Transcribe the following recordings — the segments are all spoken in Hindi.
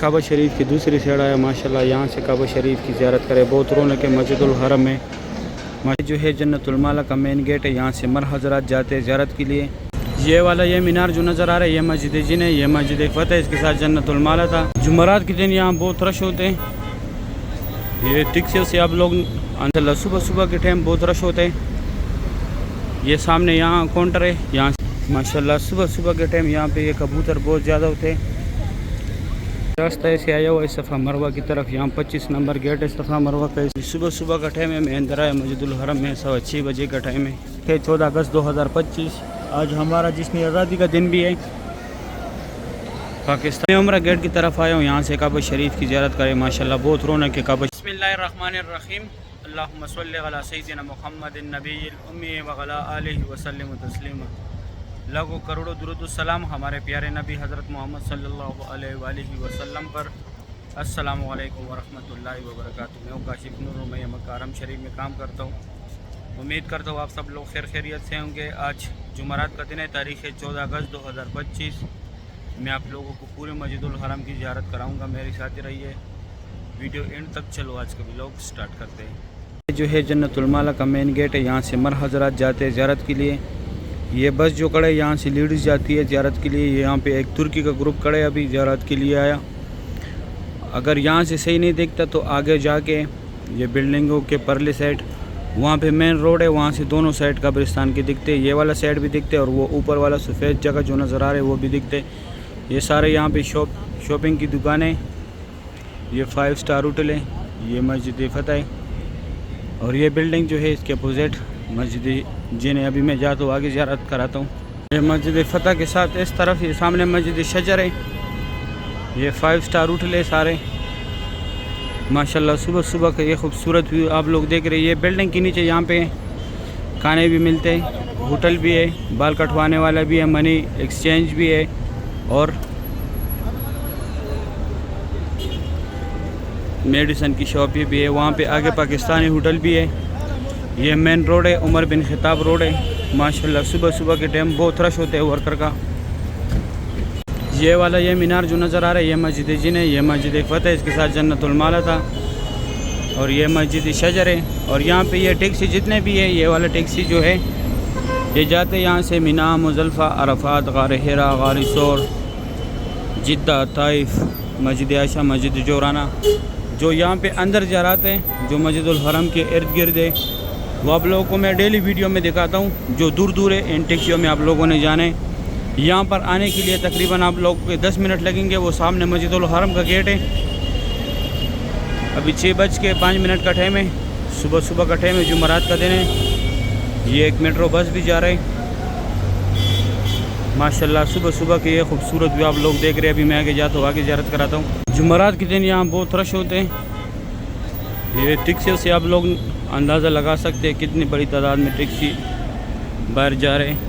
काबा शरीफ की दूसरी साइड आया माशाल्लाह। यहाँ से काबा शरीफ की ज़ियारत करें, बहुत रौनक है मस्जिदुल हरम में। जो है जन्नतुल माला का मेन गेट है, यहाँ से मर हजरात जाते हैं ज़ियारत के लिए। ये वाला ये मीनार जो नज़र आ रहा है ये मस्जिद जिन है, ये मस्जिद फतेह, इसके साथ जन्नतुल माला था। जुमरात के दिन यहाँ बहुत रश होते हैं। ये टिक्सियों से आप लोग अंदर सुबह सुबह के टाइम बहुत रश होते हैं। ये सामने यहाँ काउंटर है, यहाँ माशाल्लाह सुबह सुबह के टाइम यहाँ पे ये कबूतर बहुत ज़्यादा होते हैं। रास्ता ऐसे आया हुआ है सफ़ा मरवा की तरफ, यहाँ 25 नंबर गेट है सफ़ा मरवा का। सुबह सुबह का टाइम है, मैं अंदर आया मस्जिदुल हरम में, 6:15 बजे का टाइम है। 14 अगस्त 2025 आज हमारा जिसमें आज़ादी का दिन भी है। पाकिस्तान उम्रा गेट की तरफ आया हूँ, यहाँ से काबा शरीफ की ज़ियारत करें माशाल्लाह, बहुत रौनक है काबा। बिस्मिल्लाहिर्रहमानिर्रहीम, अल्लाहुम्मा सल्लि अला सय्यिदिना मुहम्मदिन नबिय्यिल उम्मी व अला आलिहि व सल्लिम तस्लीमा। लाखों करोड़ों दुरूद सलाम हमारे प्यारे नबी हज़रत मोहम्मद सल्लल्लाहु अलैहि वसल्लम पर। अस्सलामु अलैकुम व रहमतुल्लाहि व बरकातुहू। मैं काशिफ नूर, मैं मक्का हरम शरीफ में काम करता हूँ। उम्मीद करता हूँ आप सब लोग खैरियत से होंगे। आज जुमरात का दिन है, तारीख़ है 14 अगस्त 2025। मैं आप लोगों को पूरे मस्जिदुल हरम की ज़ियारत कराऊँगा, मेरे साथ ही रहिए, वीडियो एंड तक। चलो आज का व्लॉग स्टार्ट करते हैं। जो है जन्नतुल माला का मेन गेट है, यहाँ से मर हजरात जाते हैं ज़ियारत के लिए। ये बस जो खड़े यहाँ से लेडीज़ जाती है ज़ियारत के लिए। यहाँ पे एक तुर्की का ग्रुप खड़े अभी ज़ियारत के लिए आया। अगर यहाँ से सही नहीं दिखता तो आगे जाके ये बिल्डिंगों के परले साइड वहाँ पे मेन रोड है, वहाँ से दोनों साइड कब्रिस्तान के दिखते, ये वाला साइड भी दिखते और वो ऊपर वाला सफ़ेद जगह जो नज़र आ रहे वो भी दिखते। ये सारे यहाँ पे शॉपिंग की दुकानें, ये 5 स्टार होटल है, ये मस्जिद फतेह है। और ये बिल्डिंग जो है इसके अपोजिट मस्जिद जिन्हें अभी मैं जाता हूँ आगे ज़ियारत कराता हूँ। ये मस्जिद फतेह के साथ इस तरफ ये सामने मस्जिद शजर है, ये 5 स्टार होटल है सारे माशाल्लाह। सुबह सुबह का ये खूबसूरत व्यू आप लोग देख रहे हैं। ये बिल्डिंग के नीचे यहाँ पे खाने भी मिलते हैं, होटल भी है, बाल कटवाने वाला भी है, मनी एक्सचेंज भी है और मेडिसन की शॉप भी है। वहाँ पे आगे पाकिस्तानी होटल भी है। ये मेन रोड है, उमर बिन खिताब रोड है माशाल्लाह। सुबह सुबह के टाइम बहुत रश होते हैं वर्कर का। ये वाला ये मीनार जो नज़र आ रहा है ये मस्जिद जिन है, ये मस्जिद फतेह, इसके साथ जन्नतुल माला था। और ये मस्जिद शजर है। और यहाँ पे ये टैक्सी जितने भी है, ये वाला टैक्सी जो है ये जाते यहाँ से मिना, मुज़ल्फ़ा, अरफात, गार हिरा, गार सौर, जिद्दा, ताइफ, मस्जिद आयशा, मस्जिद जोराना। जो यहाँ पे अंदर ज़ियारत हैं जो मस्जिदुल हरम के इर्द गिर्द है वो आप लोगों को मैं डेली वीडियो में दिखाता हूँ। जो दूर दूर है इन टैक्सियों में आप लोगों ने जाने, यहाँ पर आने के लिए तकरीबन आप लोग के 10 मिनट लगेंगे। वो सामने मस्जिदुल हरम का गेट है। अभी 6:05 का टाइम है, सुबह सुबह का टाइम है, जुमरात का दिन है। ये एक मेट्रो बस भी जा रहा है माशाल्लाह। सुबह सुबह के ये खूबसूरत भी आप लोग देख रहे हैं। अभी मैं आगे जाता हूँ, आगे ज़ियारत कराता हूँ। जुमरात के दिन यहाँ बहुत रश होते हैं। ये टैक्सियों से आप लोग अंदाज़ा लगा सकते हैं कितनी बड़ी तादाद में टैक्सी बाहर जा रहे हैं।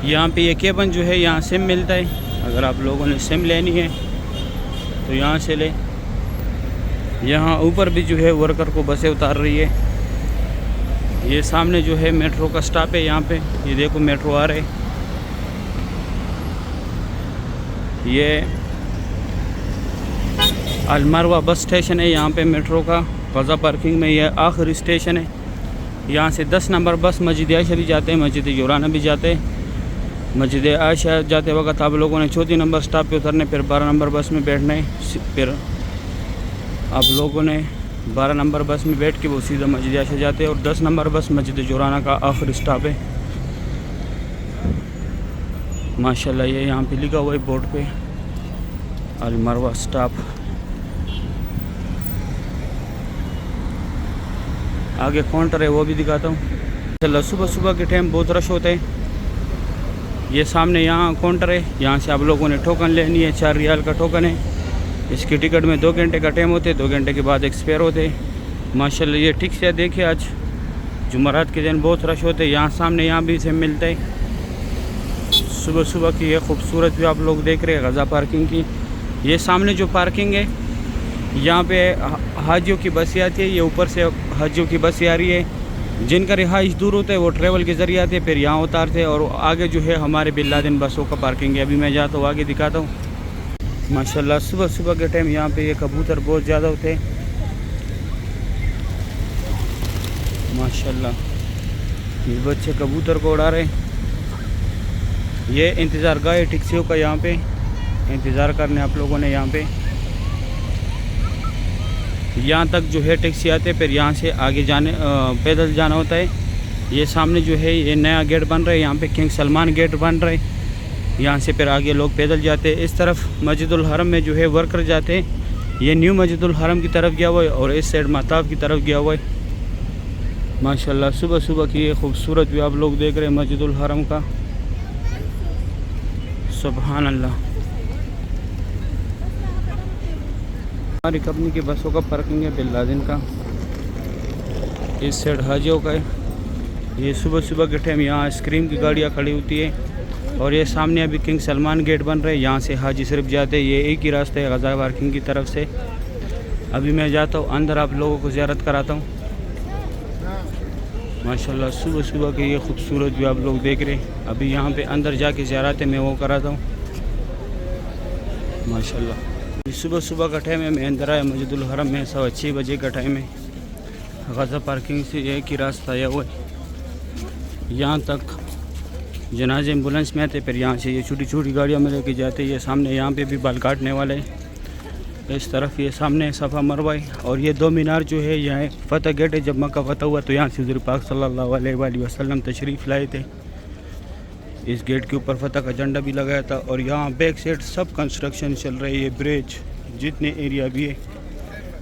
यहाँ पे ये केबन जो है यहाँ सिम मिलता है, अगर आप लोगों ने सिम लेनी है तो यहाँ से ले। यहाँ ऊपर भी जो है वर्कर को बसें उतार रही है। ये सामने जो है मेट्रो का स्टॉप है, यहाँ पे ये देखो मेट्रो आ रहे। ये अलमरवा बस स्टेशन है, यहाँ पे मेट्रो का ग़ज़ा पार्किंग में ये आखिरी स्टेशन है। यहाँ से 10 नंबर बस मस्जिद आयशा भी जाते हैं, मस्जिद जोराना भी जाते हैं। मस्जिद आयशा जाते वक्त आप लोगों ने 34 नंबर स्टॉप पे उतरने, फिर 12 नंबर बस में बैठना है। फिर आप लोगों ने 12 नंबर बस में बैठ के वो सीधा मस्जिद आयशा जाते हैं। और 10 नंबर बस मस्जिद जोराना का आखिरी स्टॉप है माशाल्लाह। ये यहाँ पे लिखा हुआ है बोर्ड पे अलमरवा स्टॉप। आगे काउंटर है वो भी दिखाता हूँ। चलो सुबह सुबह के टाइम बहुत रश होते हैं। ये सामने यहाँ काउंटर है, यहाँ से आप लोगों ने टोकन लेनी है। 4 रियाल का टोकन है। इसकी टिकट में 2 घंटे का टाइम होते, 2 घंटे के बाद एक्सपायर होते माशाल्लाह। ये ठीक से देखिए आज जुमरात के दिन बहुत रश होते हैं। यहाँ सामने यहाँ भी से मिलते हैं। सुबह सुबह की ये खूबसूरत भी आप लोग देख रहे हैं ग़ज़ा पार्किंग की। ये सामने जो पार्किंग है यहाँ पे हाजियों की बसें आती है। ये ऊपर से हाजियों की बसें आ रही है। जिनका रिहाइश दूर होता है वो ट्रैवल के ज़रिए आते फिर यहाँ उतारते। और आगे जो है हमारे बिन लादेन बसों का पार्किंग है। अभी मैं जाता हूँ आगे दिखाता हूँ। माशाल्लाह सुबह सुबह के टाइम यहाँ पे ये कबूतर बहुत ज़्यादा होते हैं माशाल्लाह। ये बच्चे कबूतर को उड़ा रहे हैं। ये इंतज़ार गाह है टैक्सियों का, यहाँ पे इंतज़ार करने आप लोगों ने यहाँ तक जो है टैक्सी आते, फिर यहाँ से आगे जाने पैदल जाना होता है। ये सामने जो है ये नया गेट बन रहा है, यहाँ पे किंग सलमान गेट बन रहा है। यहाँ से फिर आगे लोग पैदल जाते हैं। इस तरफ मस्जिदुल हरम में जो है वर्कर जाते हैं। ये न्यू मस्जिदुल हरम की तरफ गया हुआ है और इस साइड महताब की तरफ गया हुआ है। माशाल्लाह सुबह सुबह की ये खूबसूरत भी आप लोग देख रहे हैं मस्जिदुल हरम का। सुभान अल्लाह। हमारी कंपनी की बसों का पार्किंग है बिल्लादिन का, इस साइड हाजियों का है। ये सुबह सुबह के टाइम यहाँ आइसक्रीम की गाड़ियाँ खड़ी होती है और ये सामने अभी किंग सलमान गेट बन रहे हैं। यहाँ से हाजी सिर्फ जाते हैं, ये एक ही रास्ता है गज़ा पार्किंग की तरफ से। अभी मैं जाता हूँ अंदर, आप लोगों को ज़ियारत कराता हूँ। माशाल्लाह सुबह सुबह के ये खूबसूरत भी आप लोग देख रहे हैं। अभी यहाँ पे अंदर जाके ज़ियारत मैं वो कराता हूँ माशाल्लाह। सुबह सुबह का टाइम है, मैं अंदर आया मस्जिदुल हरम में 6:15 बजे का टाइम है। गज़ा पार्किंग से एक ही रास्ता आया हुआ है, यहाँ तक जनाजे एम्बुलेंस में आते, फिर यहाँ से ये छोटी छोटी गाड़ियाँ में लेके जाते। ये सामने यहाँ पे भी बाल काटने वाले हैं। इस तरफ ये सामने सफ़ा मरवा है और ये 2 मीनार जो है यहाँ फ़तह गेट है। जब मक्का फ़तह हुआ तो यहाँ से हुज़ूर पाक सल्लल्लाहु अलैहि वसल्लम तशरीफ़ लाए थे। इस गेट के ऊपर फ़तह का झंडा भी लगाया था और यहाँ बैक साइड सब कंस्ट्रक्शन चल रही है। ब्रिज जितने एरिया भी है,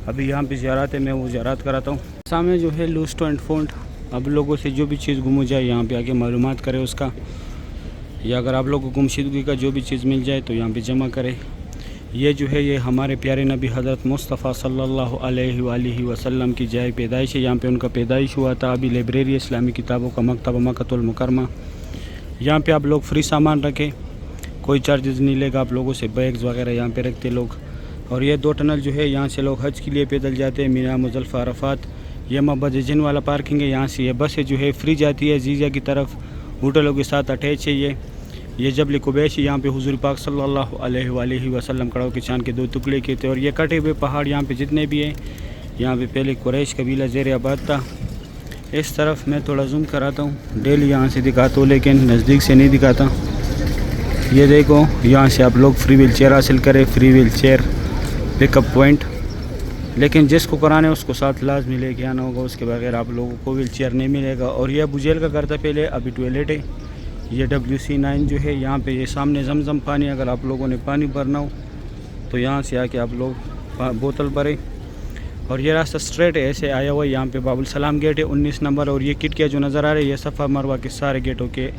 अभी यहाँ पे ज़ियारत है, मैं वो ज़ियारत कराता हूँ। सामने जो है लूस्ट एंड फाउंड, अब लोगों से जो भी चीज़ गुम हो जाए यहाँ पे आके मालूमात करें उसका, या अगर आप लोगों को गुमशुदगी का जो भी चीज़ मिल जाए तो यहाँ पे जमा करें। ये जो है ये हमारे प्यारे नबी हज़रत मुस्तफ़ा सल्लल्लाहु अलैहि वसल्लम की जाए पैदाइश है। यहाँ पे उनका पैदाइश हुआ था। अभी लाइब्रेरी इस्लामी किताबों का मकतबा मक्कतुल मुकरमा। यहाँ पे आप लोग फ्री सामान रखें, कोई चार्जेस नहीं लेगा आप लोगों से। बैग्स वगैरह यहाँ पे रखते लोग। और ये 2 टनल जो है यहाँ से लोग हज के लिए पैदल जाते हैं, मीना मुज़ल्फ़ा अरफ़ात। ये मबद जिन वाला पार्किंग है, यहाँ से ये बसें जो है फ्री जाती है जीजा की तरफ, होटलों के साथ अटैच है। ये जबल कुबैश, यहाँ पे हुज़ूर पाक सल्लल्लाहु अलैहि वसल्लम कड़ों के चांद के 2 टुकड़े किए थे। और ये कटे हुए पहाड़ यहाँ पे जितने भी हैं, यहाँ पे पहले कुरैश कबीला ज़ेर आबाद था। इस तरफ मैं थोड़ा जूम कराता हूँ, डेली यहाँ से दिखाता हूँ लेकिन नज़दीक से नहीं दिखाता। ये देखो यहाँ से आप लोग फ्री व्हील चेयर हासिल करें, free wheel chair pickup point. लेकिन जिसको कराने उसको साथ लाजमी लेके आना होगा, उसके बगैर आप लोगों को व्हील चेयर नहीं मिलेगा। और ये अबू जेल का घर था पहले, अभी टॉयलेट है। ये WC9 जो है यहाँ पे, ये सामने जमजम पानी, अगर आप लोगों ने पानी भरना हो तो यहाँ से आके आप लोग बोतल भरें। और ये रास्ता स्ट्रेट है, ऐसे आया हुआ है। यहाँ पे बाबुल सलाम गेट है 19 नंबर। और ये किटकिया जो नज़र आ रही है, ये सफ़ा मरवा के सारे गेटों के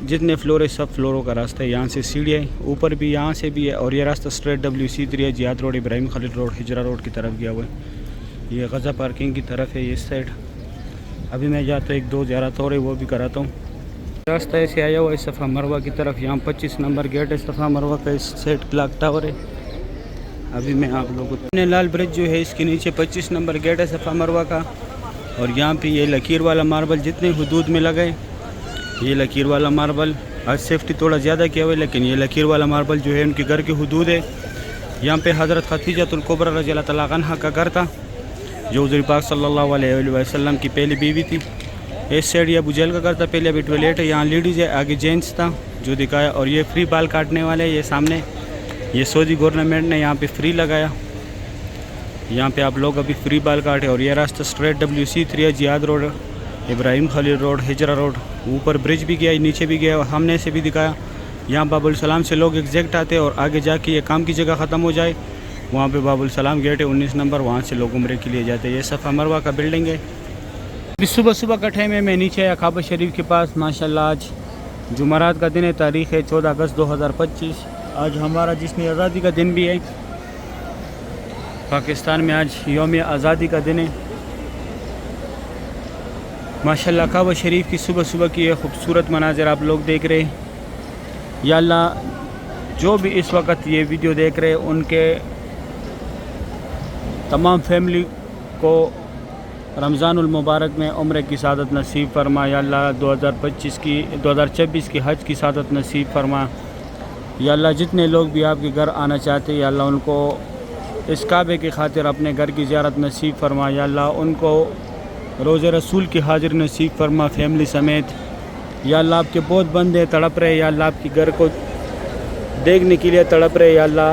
जितने फ्लोर है सब फ्लोरों का रास्ता है। यहाँ से सीढ़ी है, ऊपर भी यहाँ से भी है। और ये रास्ता स्ट्रेट WC3 है, Ziyad road, Ibrahim Khalil road, Hijra road की तरफ गया हुआ है। ये गज़ा पार्किंग की तरफ है इस साइड। अभी मैं जाता हूँ 1-2 ज़ियारत और है वो भी कराता हूँ। रास्ता ऐसे आया हुआ है सफ़ा मरवा की तरफ। यहाँ 25 नंबर गेट है सफ़ा मरवा का, इस साइड क्लॉक टावर है। अभी मैं आप लोगों को लाल ब्रिज जो है इसके नीचे 25 नंबर गेट है सफ़ा मरवा का। और यहाँ पे ये लकीर वाला मार्बल जितने हुदूद में लगे, ये लकीर वाला मार्बल आज सेफ्टी थोड़ा ज़्यादा किया हुआ है, लेकिन ये लकीर वाला मार्बल जो है उनके घर के हुदूद है। यहाँ पे हज़रत खदीजतुल कुबरा रज़ियल्लाहु तआला अन्हा का घर था, जो हुज़ूर पाक सल्लल्लाहु अलैहि वसल्लम की पहली बीवी थी। इस साइड ये अबू जहल का घर था पहले, अभी टॉयलेट है। यहाँ लेडीज़ है, आगे जेंट्स था जो दिखाया। और ये फ्री बाल काटने वाले, ये सामने ये सऊदी गवर्नमेंट ने यहाँ पे फ्री लगाया। यहाँ पे आप लोग अभी फ्री बाल काटे। और ये रास्ता स्ट्रेट WC3 है, Ziyad road, Ibrahim Khalil road, Hijra road. ऊपर ब्रिज भी गया, नीचे भी गया और सामने से भी दिखाया। यहाँ बाबुल सलाम से लोग एग्जैक्ट आते हैं और आगे जाके ये काम की जगह ख़त्म हो जाए, वहाँ पे बाबुल सलाम गेट है 19 नंबर, वहाँ से लोग उम्रे के लिए जाते हैं। ये सफ़ा मरवा का बिल्डिंग है। अभी सुबह सुबह का टाइम है, मैं नीचे आया काबा शरीफ के पास। माशाल्लाह आज जुमरात का दिन है, तारीख़ है 14 अगस्त 2025। आज हमारा जिस्म आज़ादी का दिन भी है। पाकिस्तान में आज यौम आज़ादी का दिन है। माशाल्लाह काबा शरीफ की सुबह सुबह की ये खूबसूरत मनाज़र आप लोग देख रहे हैं। या अल्लाह जो भी इस वक्त ये वीडियो देख रहे हैं उनके तमाम फैमिली को रमज़ानुल मुबारक में उम्र की सादत नसीब फरमा। या अल्लाह 2026 की हज की सादत नसीब फरमा। या अल्लाह जितने लोग भी आपके घर आना चाहते हैं या अल्लाह उनको इस काबे की खातिर अपने घर की ज़ियारत नसीब फरमा। या अल्लाह उनको रोज़े रसूल की हाजिर नसीब फरमा फैमिली समेत। या अल्लाह आपके बहुत बंदे तड़प रहे, या अल्लाह आपके घर को देखने के लिए तड़प रहे, या अल्लाह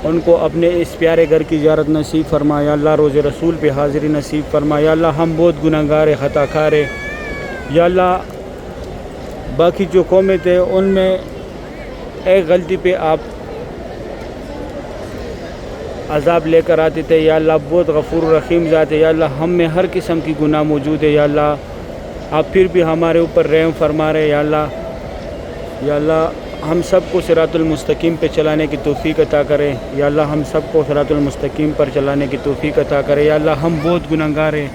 उनको अपने इस प्यारे घर की ज़ियारत नसीब फरमा। या अल्लाह रोज़े रसूल पे हाज़िरी नसीब फरमा। या अल्लाह हम बहुत गुनहगार ख़ताकार है। या अल्लाह बाकी जो कौमें थे उनमें एक गलती पे आप अज़ाब लेकर आते थे। या अल्लाह बहुत गफ़ूर रहीम ज़ात है। या अल्लाह हम में हर किस्म की गुनाह मौजूद है। या अल्लाह आप फिर भी हमारे ऊपर रहम फरमा रहे। या अल्लाह हम सबको सिरातुल मुस्तकीम पे चलाने की तौफ़ीक अता करें। या अल्लाह हम सबको सिरातुल मुस्तकीम पर चलाने की तौफ़ीक अता करें। या अल्लाह हम बहुत गुनहगार हैं,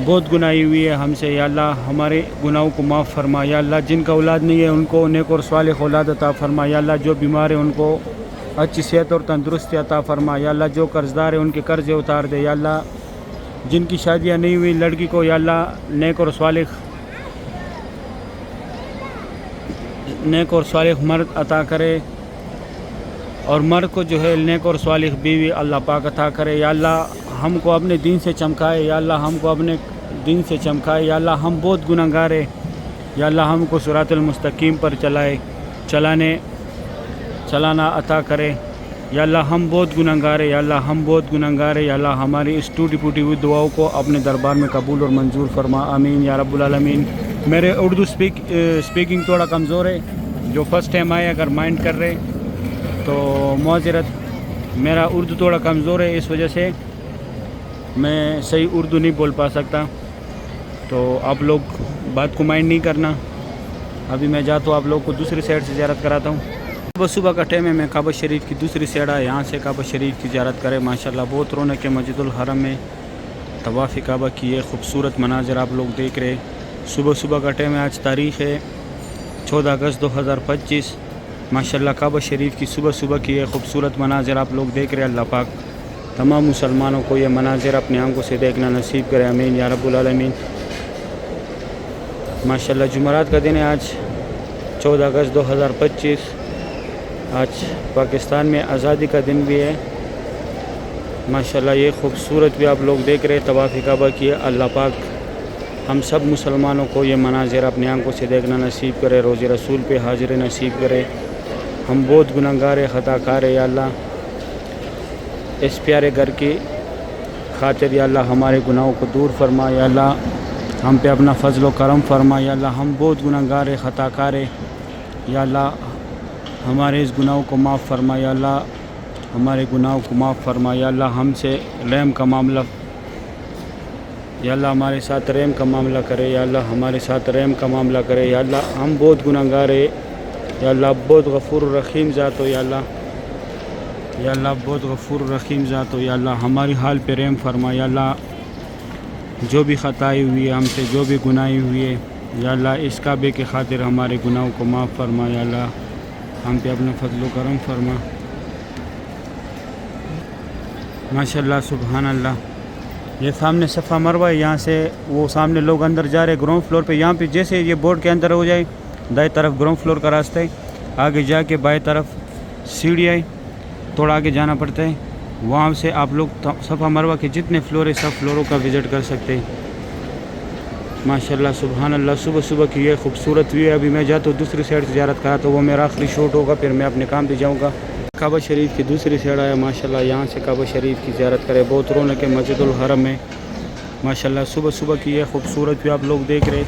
बहुत गुनाही हुई है हमसे। या अल्लाह हमारे गुनाहों को माफ़ फरमा। या अल्लाह जिनका औलाद नहीं है उनको नेक और सालिह औलाद अता फरमा। या अल्लाह जो बीमार है उनको अच्छी सेहत और तंदुरुस्ती अता फरमा। या अल्लाह जो कर्ज़दार है उनके कर्ज़े उतार दे। या अल्लाह जिनकी शादियाँ नहीं हुई लड़की को या अल्लाह नेक और सालिह मर्द अता करे, और मर्द को जो है नेक और सालिह बीवी अल्लाह पाक अता करे। या अल्लाह हमको अपने दीन से चमकाए। या अल्लाह हमको अपने दीन से चमकाए। या अल्लाह हम बहुत गुनहगार है। या अल्लाह हमको सिरातुल मुस्तकीम पर चलाना अता करे। या अल्लाह हम बहुत गुनहगार है। या अल्लाह हम बहुत गुनहगार है। या अल्लाह हमारी इस टूटी फूटी हुई दुआओं को अपने दरबार में कबूल और मंजूर फरमा। आमीन या रब्बुल आलमीन। मेरे उर्दू स्पीकिंग थोड़ा कमज़ोर है, जो फ़र्स्ट टाइम आए अगर माइंड कर रहे तो मौज़रत। मेरा उर्दू थोड़ा कमज़ोर है, इस वजह से मैं सही उर्दू नहीं बोल पा सकता, तो आप लोग बात को माइंड नहीं करना। अभी मैं जाता हूँ, आप लोग को दूसरी साइड से ज़ियारत कराता हूँ। सुबह का टाइम है, मैं काबा शरीफ की दूसरी साइड आया, यहाँ से काबा शरीफ की ज़ियारत करें। माशाल्लाह बहुत रौनक के मस्जिदुल हरम में तवाफ़ काबा की ये खूबसूरत मनाज़र आप लोग देख रहे। सुबह सुबह का टाइम है, आज तारीख़ है 14 अगस्त 2025। माशाल्लाह काबा शरीफ की सुबह सुबह की ये खूबसूरत मनाज़र आप लोग देख रहे। अल्लाह पाक तमाम मुसलमानों को ये मनाज़र अपनी आंखों से देखना नसीब करे। आमीन या रब्बुल आलमीन। माशाल्लाह जुमेरात का दिन है आज 14 अगस्त 2025। आज पाकिस्तान में आज़ादी का दिन भी है। माशाल्लाह ये खूबसूरत भी आप लोग देख रहे तवाफ़ काबा की। अल्लाह पाक हम सब मुसलमानों को ये मनाज़र अपनी आंखों से देखना नसीब करे, रोज़े रसूल पे हाजिर नसीब करे। हम बहुत गुनहगार ख़ताकार है। या अल्लाह इस प्यारे घर की खातिर या अल्लाह हमारे गुनाहों को दूर फरमा। या अल्लाह हम पे अपना फ़ज़ल व करम फरमा। या अल्लाह हम बहुत गुनहगार ख़ताकार है। या अल्लाह हमारे इस गुनाहों को माफ़ फरमा। या अल्लाह हमारे गुनाहों को माफ़ फरमा। या अल्लाह हमसे रहम का मामला, या अल्लाह हमारे साथ रहम का मामला करे। या अल्लाह हमारे साथ रहम का मामला करे। या अल्लाह हम बहुत गुनहगार है। या अल्लाह बहुत गफ़ूर रहीम ज़ात हो। या अल्लाह बहुत गफ़ूर रहीम ज़ात हो। या अल्लाह हमारी हाल पे रहम फरमा। या अल्लाह जो भी ख़ताई हुई है हमसे, जो भी गुनाही हुई है, या अल्लाह इस काबे के खातिर हमारे गुनाहों को माफ़ फरमा। या अल्लाह हम पे अपना फजल करम फरमा। माशाल्लाह सुबहान अल्लाह। ये सामने सफ़ा मरवा है, यहाँ से वो सामने लोग अंदर जा रहे ग्राउंड फ्लोर पे। यहाँ पे जैसे ये बोर्ड के अंदर हो जाए दाएं तरफ ग्राउंड फ्लोर का रास्ता है, आगे जाके बाएं तरफ सीढ़ी है, थोड़ा आगे जाना पड़ता है। वहाँ से आप लोग सफ़ा मरवा के जितने फ्लोर है सब फ्लोरों का विज़िट कर सकते हैं। माशाल्लाह सुबहान अल्लाह। सुबह सुबह की ये खूबसूरत व्यू है। अभी मैं जाता हूँ दूसरी साइड से ज़ियारत करा, तो वो मेरा आखिरी शूट होगा, फिर मैं अपने काम पे जाऊँगा। काबा शरीफ की दूसरी साइड आया। माशाल्लाह यहाँ से काबा शरीफ की ज़ियारत करें। बहुत रौनक के मस्जिदुल हरम में। माशाल्लाह सुबह सुबह की ये खूबसूरत व्यू आप लोग देख रहे।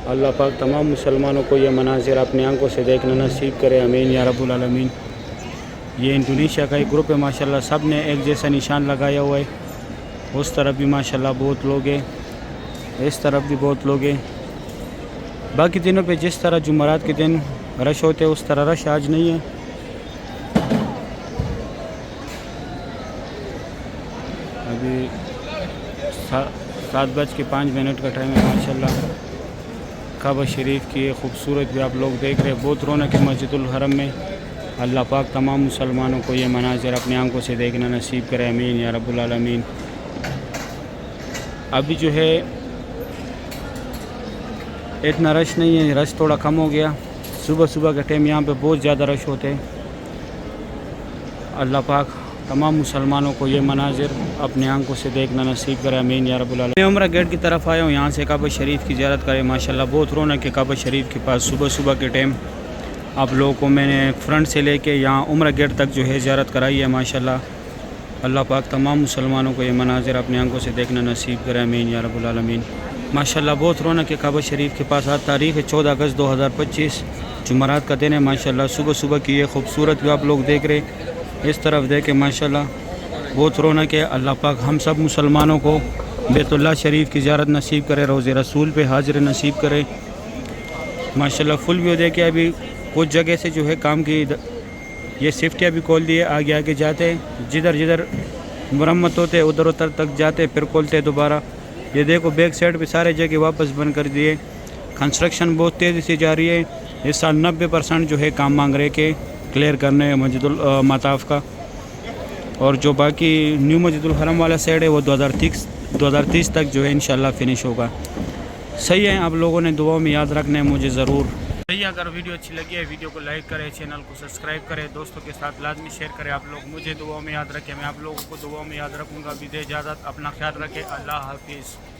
अल्लाह पाक तमाम मुसलमानों को ये मनाज़िर अपनी आंखों से देखना नसीब करे। आमीन या रब्बुल आलमीन। ये इंडोनेशिया का एक ग्रुप है। माशाल्लाह सब ने एक जैसा निशान लगाया हुआ है। उस तरफ भी माशाल्लाह बहुत लोग हैं, इस तरफ भी बहुत लोग हैं। बाकी दिनों पे जिस तरह जुमेरात के दिन रश होते उस तरह रश आज नहीं है। अभी 7:05 का टाइम है। माशाल्लाह काबा शरीफ की खूबसूरत भी आप लोग देख रहे हैं। बहुत रौनक है मस्जिदुल हरम में। अल्लाह पाक तमाम मुसलमानों को ये मनाज़िर अपनी आंखों से देखना नसीब करे। आमीन या रब्बुल आलमीन। अभी जो है इतना रश नहीं है, रश थोड़ा कम हो गया। सुबह सुबह के टाइम यहाँ पे बहुत ज़्यादा रश होते हैं। अल्लाह पाक तमाम मुसलमानों को ये मनाजिर अपने आंखों से देखना नसीब करे, आमीन या रब्बुल आलमीन। मैं उम्रा गेट की तरफ आया हूँ, यहाँ से काबा शरीफ की ज़ियारत करें। माशाल्लाह बहुत रौनक है काबा शरीफ के पास। सुबह सुबह के टाइम आप लोगों को मैंने फ्रंट से लेके यहाँ उम्रा गेट तक जो है ज़ियारत कराई है। माशाल्लाह अल्लाह पाक तमाम मुसलमानों को ये मनाजिर अपनी आंखों से देखना नसीब करे, आमीन या रब्बुल आलमीन। माशाल्लाह बहुत रौनक है काबा शरीफ के पास। आज तारीख़ है 14 अगस्त 2025, जुमरात का दिन है। माशाल्लाह सुबह सुबह की ये खूबसूरत भी आप लोग देख रहे, इस तरफ देखे माशाल्लाह बहुत रौनक है। अल्लाह पाक हम सब मुसलमानों को बैतुल्लाह शरीफ की ज़ियारत नसीब करे, रोज़े रसूल पे हाजिर नसीब करे। माशाल्लाह फुल व्यू देखे। अभी कुछ जगह से जो है काम की ये शिफ्टियाँ भी खोल दिए, आगे आगे जाते हैं, जिधर जिधर मरम्मत होते उधर उधर तक जाते फिर खोलते दोबारा। ये देखो बैक साइड पे सारे जगह वापस बंद कर दिए। कंस्ट्रक्शन बहुत तेज़ी से जा रही है। इस साल 90% जो है काम मांग रहे के क्लियर करने मस्जिदुल मताफ का, और जो बाकी न्यू मस्जिदुल हरम वाला साइड है वो 2030 तक जो है इंशाल्लाह फिनिश होगा। सही है, आप लोगों ने दुआओं में याद रखना है मुझे ज़रूर। सही है, अगर वीडियो अच्छी लगी है वीडियो को लाइक करें, चैनल को सब्सक्राइब करें, दोस्तों के साथ लाजमी शेयर करें। आप लोग मुझे दुआओं में याद रखें, मैं आप लोगों को दुआओं में याद रखूँगा। भी दे इजाज़त, अपना ख्याल रखें। अल्लाह हाफिज़।